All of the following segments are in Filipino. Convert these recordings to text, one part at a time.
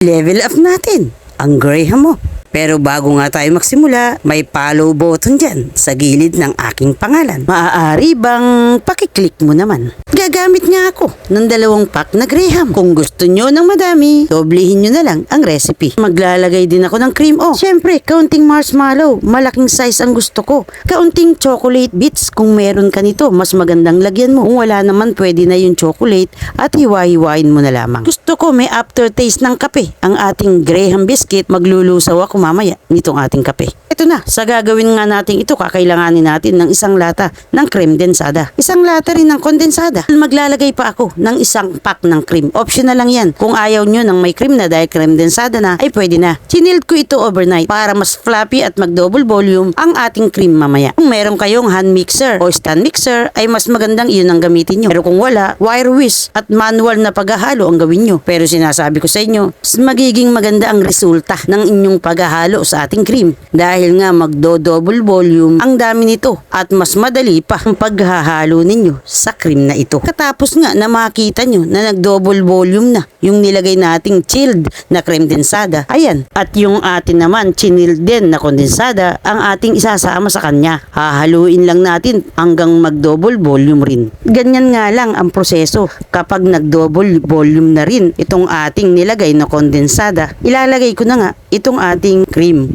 level up natin ang Graham mo. Pero bago nga tayo magsimula, may follow button dyan sa gilid ng aking pangalan. Maaari bang pakiclick mo naman? Gagamit nga ako ng 2 pack na Graham. Kung gusto nyo ng madami, doblehin nyo na lang ang recipe. Maglalagay din ako ng cream. Siyempre, kaunting marshmallow. Malaking size ang gusto ko. Kaunting chocolate bits. Kung meron ka nito, mas magandang lagyan mo. Kung wala naman, pwede na yung chocolate at hiwa-hiwain mo na lamang. Gusto ko may aftertaste ng kape. Ang ating Graham biscuit, maglulusaw ako mamaya nitong ating kape. Ito na, sa gagawin nga natin ito, kakailanganin natin ng 1 lata ng cream densada. 1 lata rin ng kondensada. Maglalagay pa ako ng 1 pack ng cream. Optional lang yan. Kung ayaw nyo ng may cream na dahil cream densada na, ay pwede na. Chinild ko ito overnight para mas fluffy at mag-double volume ang ating cream mamaya. Kung meron kayong hand mixer o stand mixer, ay mas magandang iyon ang gamitin nyo. Pero kung wala, wire whisk at manual na paghahalo ang gawin nyo. Pero sinasabi ko sa inyo, magiging maganda ang resulta ng inyong paghahalo sa ating cream. Dahil nga magdo-double volume ang dami nito at mas madali pa ang paghahalo ninyo sa cream na ito. Katapos nga na makita nyo na nag-double volume na yung nilagay nating chilled na cream densada. Ayan. At yung atin naman chilled din na kondensada ang ating isasama sa kanya. Hahaluin lang natin hanggang mag-double volume rin. Ganyan nga lang ang proseso. Kapag nag-double volume na rin itong ating nilagay na kondensada, ilalagay ko na nga itong ating cream.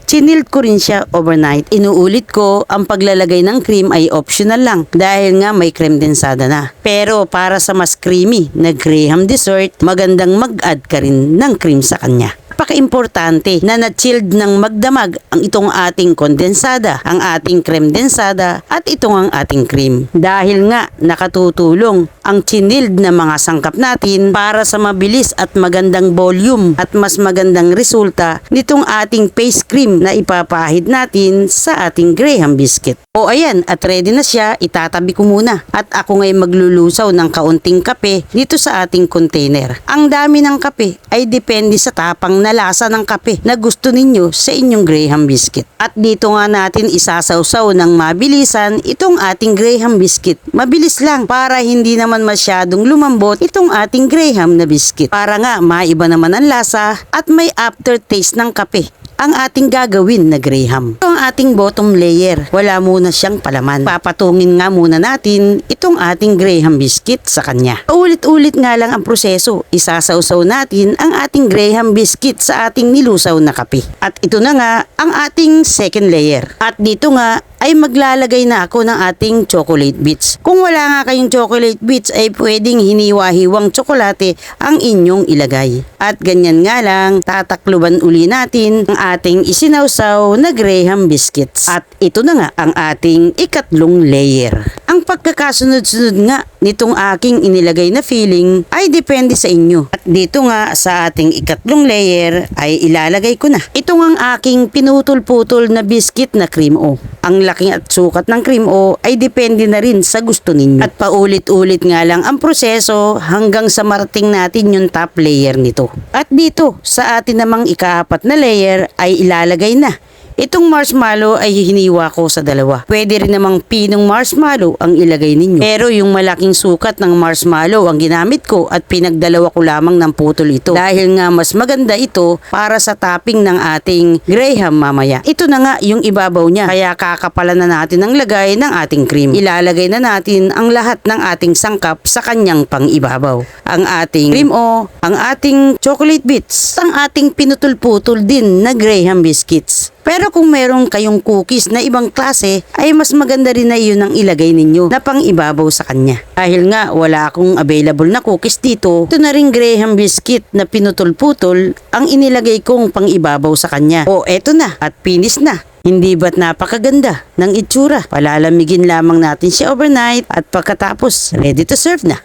Chinild ko rin siya overnight. Inuulit ko, ang paglalagay ng cream ay optional lang dahil nga may cream densada na. Pero para sa mas creamy na Graham dessert, magandang mag-add ka rin ng cream sa kanya. Napaka-importante na na-chilled ng magdamag ang itong ating kondensada, ang ating cream densada at itong ang ating cream. Dahil nga nakatutulong ang chilled na mga sangkap natin para sa mabilis at magandang volume at mas magandang resulta nitong ating face cream na ipapahid natin sa ating Graham biscuit. O ayan, at ready na siya, itatabi ko muna. At ako ngayon maglulusaw ng kaunting kape dito sa ating container. Ang dami ng kape ay depende sa tapang na lasa ng kape na gusto ninyo sa inyong Graham biscuit. At dito nga natin isasawsaw ng mabilisan itong ating Graham biscuit. Mabilis lang para hindi naman masyadong lumambot itong ating Graham na biscuit. Para nga maiba naman ang lasa at may aftertaste ng kape ang ating gagawin na Graham. Ito ang ating bottom layer. Wala muna siyang palaman. Papatungin nga muna natin itong ating Graham biscuit sa kanya. Ulit-ulit nga lang ang proseso. Isasawsaw natin ang ating Graham biscuit sa ating nilusaw na kape. At ito na nga ang ating second layer. At dito nga ay maglalagay na ako ng ating chocolate bits. Kung wala nga kayong chocolate bits ay pwedeng hiniwa-hiwang tsokolate ang inyong ilagay. At ganyan nga lang, tatakluban uli natin ang ating isinawsaw na Graham biscuits. At ito na nga ang ating ikatlong layer. Ang pagkakasunod-sunod nga nitong aking inilagay na filling ay depende sa inyo. At dito nga sa ating ikatlong layer ay ilalagay ko na. Ito ang aking pinutol-putol na biscuit na cream o. Ang laki at sukat ng cream o ay depende na rin sa gusto ninyo. At paulit-ulit nga lang ang proseso hanggang sa marating natin yung top layer nito. At dito sa atin namang ika-4 na layer ay ilalagay na. Itong marshmallow ay hiniwa ko sa 2. Pwede rin namang pinong marshmallow ang ilagay ninyo. Pero yung malaking sukat ng marshmallow ang ginamit ko at pinagdalawa ko lamang ng putol ito. Dahil nga mas maganda ito para sa topping ng ating Graham mamaya. Ito na nga yung ibabaw niya. Kaya kakapalan na natin ang lagay ng ating cream. Ilalagay na natin ang lahat ng ating sangkap sa kanyang pang-ibabaw. Ang ating cream o, ang ating chocolate bits, ang ating pinutol-putol din na Graham biscuits. Pero kung meron kayong cookies na ibang klase, ay mas maganda rin na yun ang ilagay ninyo na pang ibabaw sa kanya. Dahil nga wala akong available na cookies dito, ito na rin Graham biscuit na pinutol-putol ang inilagay kong pang ibabaw sa kanya. O eto na, at finish na. Hindi ba't napakaganda ng itsura? Palalamigin lamang natin siya overnight at pagkatapos ready to serve na.